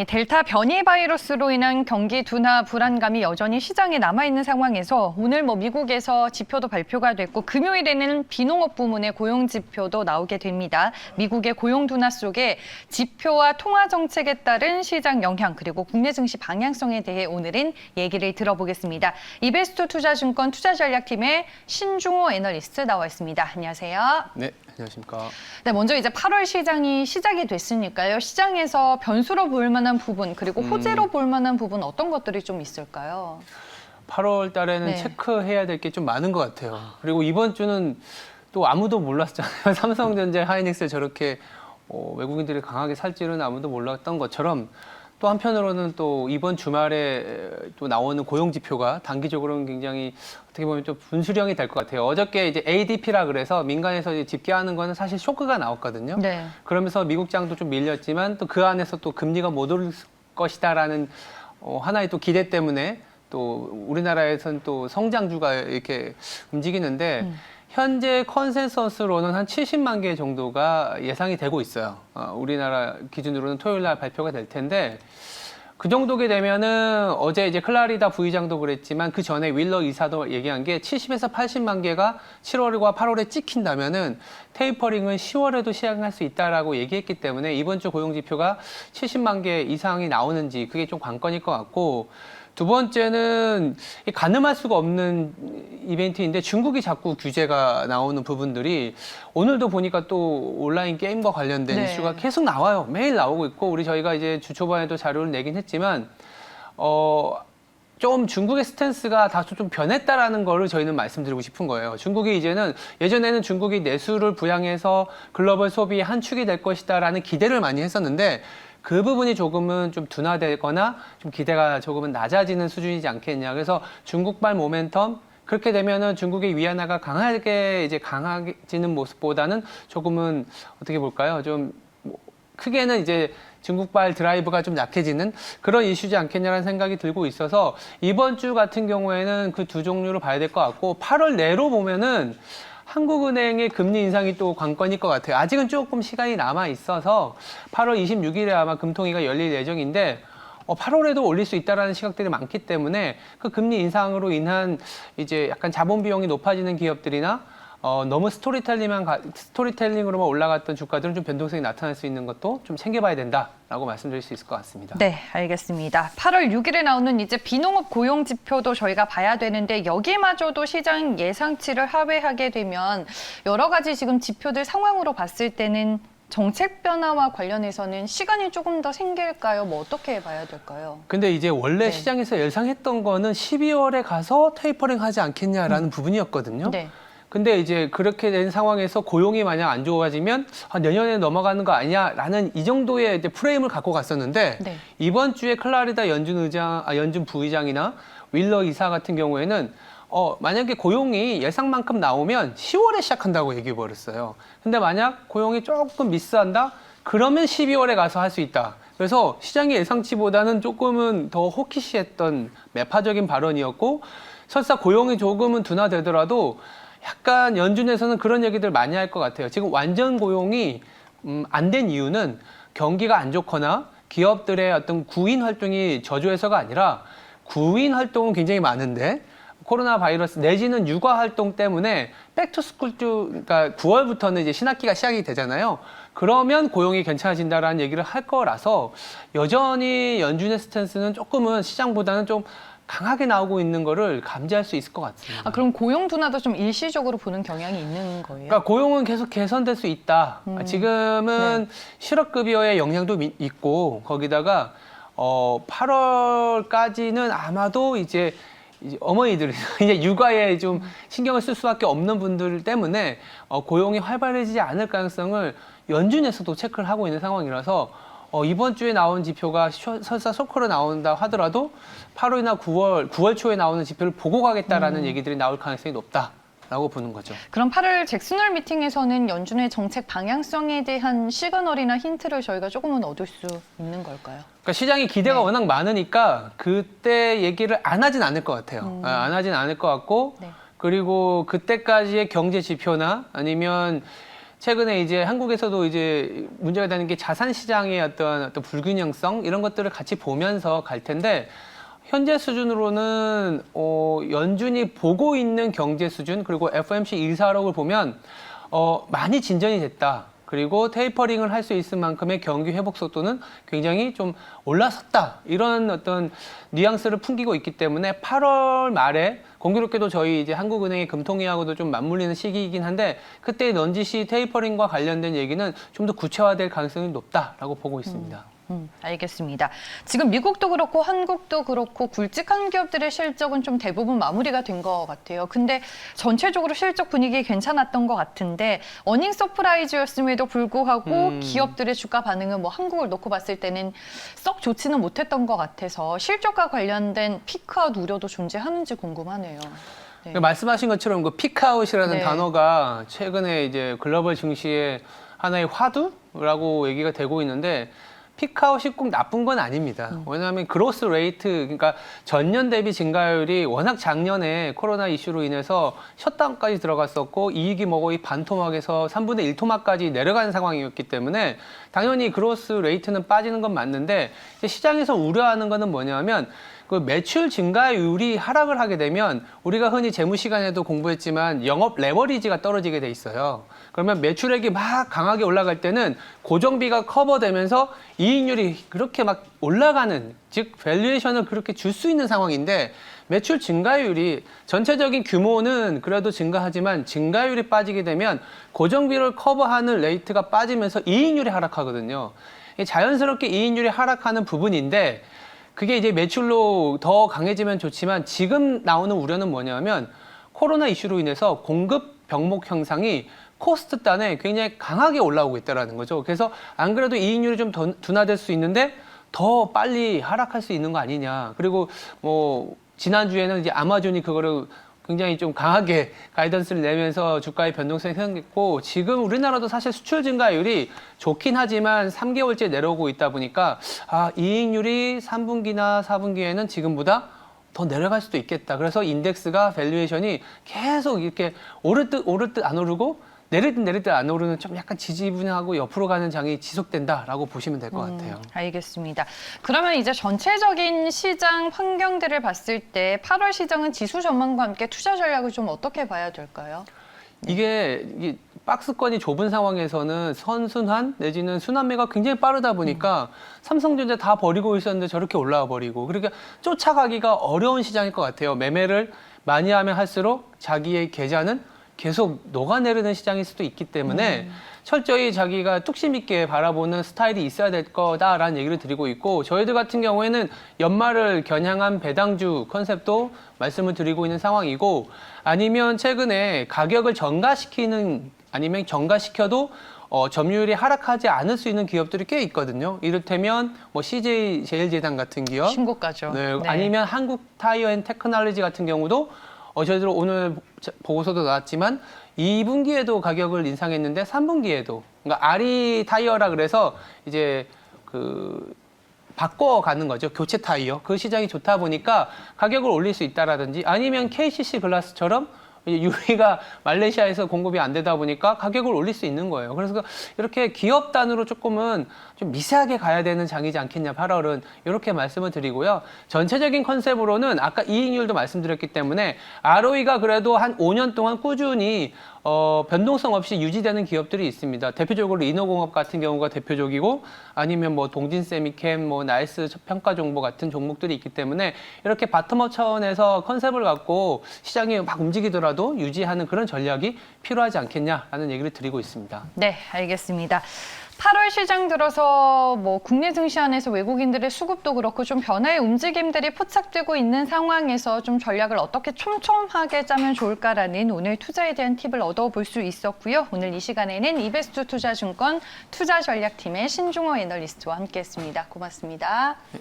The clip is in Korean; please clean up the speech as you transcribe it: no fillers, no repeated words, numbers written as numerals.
델타 변이 바이러스로 인한 경기 둔화 불안감이 여전히 시장에 남아있는 상황에서 오늘 미국에서 지표도 발표가 됐고 금요일에는 비농업 부문의 고용 지표도 나오게 됩니다. 미국의 고용 둔화 속에 지표와 통화 정책에 따른 시장 영향 그리고 국내 증시 방향성에 대해 오늘은 얘기를 들어보겠습니다. 이베스트 투자증권 투자전략팀의 신중호 애널리스트 나와 있습니다. 안녕하세요. 네, 안녕하십니까. 네, 먼저 이제 8월 시장이 시작이 됐으니까요. 시장에서 변수로 볼 만한 부분 그리고 호재로 볼 만한 부분 어떤 것들이 좀 있을까요? 8월 달에는 네. 체크해야 될 게 좀 많은 것 같아요. 그리고 이번 주는 또 아무도 몰랐잖아요. 삼성전자, 하이닉스 저렇게 외국인들이 강하게 살지는 아무도 몰랐던 것처럼 또 한편으로는 또 이번 주말에 또 나오는 고용 지표가 단기적으로는 굉장히 어떻게 보면 좀 분수령이 될 것 같아요. 어저께 이제 ADP라 그래서 민간에서 이제 집계하는 거는 사실 쇼크가 나왔거든요. 네. 그러면서 미국 장도 좀 밀렸지만 또 그 안에서 또 금리가 못 오를 것이다라는 하나의 또 기대 때문에 또 우리나라에서는 또 성장주가 이렇게 움직이는데 현재 컨센서스로는 한 70만 개 정도가 예상이 되고 있어요. 우리나라 기준으로는 토요일 날 발표가 될 텐데 그 정도게 되면은 어제 이제 클라리다 부의장도 그랬지만 그 전에 윌러 이사도 얘기한 게 70에서 80만 개가 7월과 8월에 찍힌다면은 테이퍼링은 10월에도 시행할 수 있다라고 얘기했기 때문에 이번 주 고용 지표가 70만 개 이상이 나오는지 그게 좀 관건일 것 같고 두 번째는 가늠할 수가 없는 이벤트인데 중국이 자꾸 규제가 나오는 부분들이 오늘도 보니까 또 온라인 게임과 관련된 네. 이슈가 계속 나와요. 매일 나오고 있고 저희가 이제 주 초반에도 자료를 내긴 했지만 좀 중국의 스탠스가 다소 좀 변했다라는 거를 저희는 말씀드리고 싶은 거예요. 중국이 이제는 예전에는 중국이 내수를 부양해서 글로벌 소비의 한 축이 될 것이다라는 기대를 많이 했었는데 그 부분이 조금은 좀 둔화되거나 좀 기대가 조금은 낮아지는 수준이지 않겠냐. 그래서 중국발 모멘텀 그렇게 되면은 중국의 위안화가 강하게 이제 강해지는 모습보다는 조금은 어떻게 볼까요? 좀 크게는 이제 중국발 드라이브가 좀 약해지는 그런 이슈지 않겠냐라는 생각이 들고 있어서 이번 주 같은 경우에는 그 두 종류로 봐야 될 것 같고 8월 내로 보면은 한국은행의 금리 인상이 또 관건일 것 같아요. 아직은 조금 시간이 남아 있어서 8월 26일에 아마 금통위가 열릴 예정인데 8월에도 올릴 수 있다라는 시각들이 많기 때문에 그 금리 인상으로 인한 이제 약간 자본 비용이 높아지는 기업들이나 너무 스토리텔링으로만 올라갔던 주가들은 좀 변동성이 나타날 수 있는 것도 좀 챙겨봐야 된다라고 말씀드릴 수 있을 것 같습니다. 네, 알겠습니다. 8월 6일에 나오는 이제 비농업 고용 지표도 저희가 봐야 되는데 여기마저도 시장 예상치를 하회하게 되면 여러 가지 지금 지표들 상황으로 봤을 때는 정책 변화와 관련해서는 시간이 조금 더 생길까요? 어떻게 봐야 될까요? 근데 이제 원래 네. 시장에서 예상했던 거는 12월에 가서 테이퍼링 하지 않겠냐라는 부분이었거든요. 네. 근데 이제 그렇게 된 상황에서 고용이 만약 안 좋아지면 내년에 넘어가는 거 아니냐라는 이 정도의 이제 프레임을 갖고 갔었는데 네. 이번 주에 클라리다 연준 부의장이나 윌러 이사 같은 경우에는 만약에 고용이 예상만큼 나오면 10월에 시작한다고 얘기해 버렸어요. 근데 만약 고용이 조금 미스한다? 그러면 12월에 가서 할 수 있다. 그래서 시장의 예상치보다는 조금은 더 호키시했던 매파적인 발언이었고 설사 고용이 조금은 둔화되더라도 약간 연준에서는 그런 얘기들 많이 할 것 같아요. 지금 완전 고용이 안 된 이유는 경기가 안 좋거나 기업들의 어떤 구인 활동이 저조해서가 아니라 구인 활동은 굉장히 많은데 코로나 바이러스 내지는 육아 활동 때문에 백투스쿨 그러니까 9월부터는 이제 신학기가 시작이 되잖아요. 그러면 고용이 괜찮아진다라는 얘기를 할 거라서 여전히 연준의 스탠스는 조금은 시장보다는 좀 강하게 나오고 있는 거를 감지할 수 있을 것 같습니다. 그럼 고용 둔화도 좀 일시적으로 보는 경향이 있는 거예요? 그러니까 고용은 계속 개선될 수 있다. 지금은 실업급여의 영향도 있고 거기다가 8월까지는 아마도 이제 어머니들 이제 육아에 좀 신경을 쓸 수밖에 없는 분들 때문에 고용이 활발해지지 않을 가능성을 연준에서도 체크를 하고 있는 상황이라서 이번 주에 나온 지표가 설사 쇼크로 나온다 하더라도 8월이나 9월 초에 나오는 지표를 보고 가겠다라는 얘기들이 나올 가능성이 높다라고 보는 거죠. 그럼 8월 잭슨홀 미팅에서는 연준의 정책 방향성에 대한 시그널이나 힌트를 저희가 조금은 얻을 수 있는 걸까요? 그러니까 시장의 기대가 워낙 많으니까 그때 얘기를 안 하진 않을 것 같아요. 안 하진 않을 것 같고 네. 그리고 그때까지의 경제 지표나 아니면 최근에 이제 한국에서도 이제 문제가 되는 게 자산 시장의 어떤 불균형성 이런 것들을 같이 보면서 갈 텐데 현재 수준으로는 연준이 보고 있는 경제 수준 그리고 FOMC 의사록을 보면 많이 진전이 됐다. 그리고 테이퍼링을 할 수 있을 만큼의 경기 회복 속도는 굉장히 좀 올라섰다. 이런 어떤 뉘앙스를 풍기고 있기 때문에 8월 말에 공교롭게도 저희 이제 한국은행의 금통위하고도 좀 맞물리는 시기이긴 한데 그때 넌지시 테이퍼링과 관련된 얘기는 좀 더 구체화될 가능성이 높다라고 보고 있습니다. 알겠습니다. 지금 미국도 그렇고 한국도 그렇고 굵직한 기업들의 실적은 좀 대부분 마무리가 된 것 같아요. 근데 전체적으로 실적 분위기 괜찮았던 것 같은데 어닝 서프라이즈였음에도 불구하고 기업들의 주가 반응은 뭐 한국을 놓고 봤을 때는 썩 좋지는 못했던 것 같아서 실적과 관련된 피크아웃 우려도 존재하는지 궁금하네요. 네. 말씀하신 것처럼 그 피크아웃이라는 네. 단어가 최근에 이제 글로벌 증시의 하나의 화두라고 얘기가 되고 있는데 피크아웃이 꼭 나쁜 건 아닙니다. 왜냐하면 그로스 레이트, 그러니까 전년 대비 증가율이 워낙 작년에 코로나 이슈로 인해서 셧다운까지 들어갔었고 이익이 뭐 거의 반토막에서 3분의 1토막까지 내려가는 상황이었기 때문에 당연히 그로스 레이트는 빠지는 건 맞는데 시장에서 우려하는 거는 뭐냐면 그 매출 증가율이 하락을 하게 되면 우리가 흔히 재무 시간에도 공부했지만 영업 레버리지가 떨어지게 돼 있어요. 그러면 매출액이 막 강하게 올라갈 때는 고정비가 커버되면서 이익률이 그렇게 막 올라가는, 즉 밸류에이션을 그렇게 줄 수 있는 상황인데 매출 증가율이 전체적인 규모는 그래도 증가하지만 증가율이 빠지게 되면 고정비를 커버하는 레이트가 빠지면서 이익률이 하락하거든요. 자연스럽게 이익률이 하락하는 부분인데 그게 이제 매출로 더 강해지면 좋지만 지금 나오는 우려는 뭐냐면 코로나 이슈로 인해서 공급 병목 형상이 코스트 단에 굉장히 강하게 올라오고 있다는 거죠. 그래서 안 그래도 이익률이 좀 둔화될 수 있는데 더 빨리 하락할 수 있는 거 아니냐. 그리고 뭐 지난주에는 이제 아마존이 그거를 굉장히 좀 강하게 가이던스를 내면서 주가의 변동성이 생겼고 지금 우리나라도 사실 수출 증가율이 좋긴 하지만 3개월째 내려오고 있다 보니까 이익률이 3분기나 4분기에는 지금보다 더 내려갈 수도 있겠다. 그래서 인덱스가 밸류에이션이 계속 이렇게 오를 듯 안 오르고 내릴 듯 안 오르는 좀 약간 지지분하고 옆으로 가는 장이 지속된다라고 보시면 될 것 같아요. 알겠습니다. 그러면 이제 전체적인 시장 환경들을 봤을 때 8월 시장은 지수 전망과 함께 투자 전략을 좀 어떻게 봐야 될까요? 이게 박스권이 좁은 상황에서는 선순환 내지는 순환매가 굉장히 빠르다 보니까 삼성전자 다 버리고 있었는데 저렇게 올라와 버리고 그러니까 쫓아가기가 어려운 시장일 것 같아요. 매매를 많이 하면 할수록 자기의 계좌는 계속 녹아내리는 시장일 수도 있기 때문에 철저히 자기가 뚝심 있게 바라보는 스타일이 있어야 될 거다라는 얘기를 드리고 있고 저희들 같은 경우에는 연말을 겨냥한 배당주 컨셉도 말씀을 드리고 있는 상황이고 아니면 최근에 가격을 전가시키는 아니면 전가시켜도 점유율이 하락하지 않을 수 있는 기업들이 꽤 있거든요. 이를테면 뭐 CJ 제일제당 같은 기업, 신고가죠. 네, 네. 아니면 한국 타이어 앤 테크놀로지 같은 경우도 저희들 오늘 보고서도 나왔지만 2분기에도 가격을 인상했는데 3분기에도 그러니까 아리 타이어라 그래서 이제 그 바꿔가는 거죠. 교체 타이어. 그 시장이 좋다 보니까 가격을 올릴 수 있다라든지 아니면 KCC 글라스처럼 유리가 말레이시아에서 공급이 안 되다 보니까 가격을 올릴 수 있는 거예요. 그래서 이렇게 기업 단으로 조금은 좀 미세하게 가야 되는 장이지 않겠냐, 8월은. 이렇게 말씀을 드리고요. 전체적인 컨셉으로는 아까 이익률도 말씀드렸기 때문에 ROE가 그래도 한 5년 동안 꾸준히 변동성 없이 유지되는 기업들이 있습니다. 대표적으로 인호공업 같은 경우가 대표적이고 아니면 뭐 동진세미캠, 뭐 나이스 평가정보 같은 종목들이 있기 때문에 이렇게 바텀업 차원에서 컨셉을 갖고 시장이 막 움직이더라도 유지하는 그런 전략이 필요하지 않겠냐라는 얘기를 드리고 있습니다. 네, 알겠습니다. 8월 시장 들어서 뭐 국내 증시 안에서 외국인들의 수급도 그렇고 좀 변화의 움직임들이 포착되고 있는 상황에서 좀 전략을 어떻게 촘촘하게 짜면 좋을까라는 오늘 투자에 대한 팁을 얻어볼 수 있었고요. 오늘 이 시간에는 이베스트 투자증권 투자전략팀의 신중호 애널리스트와 함께했습니다. 고맙습니다. 네.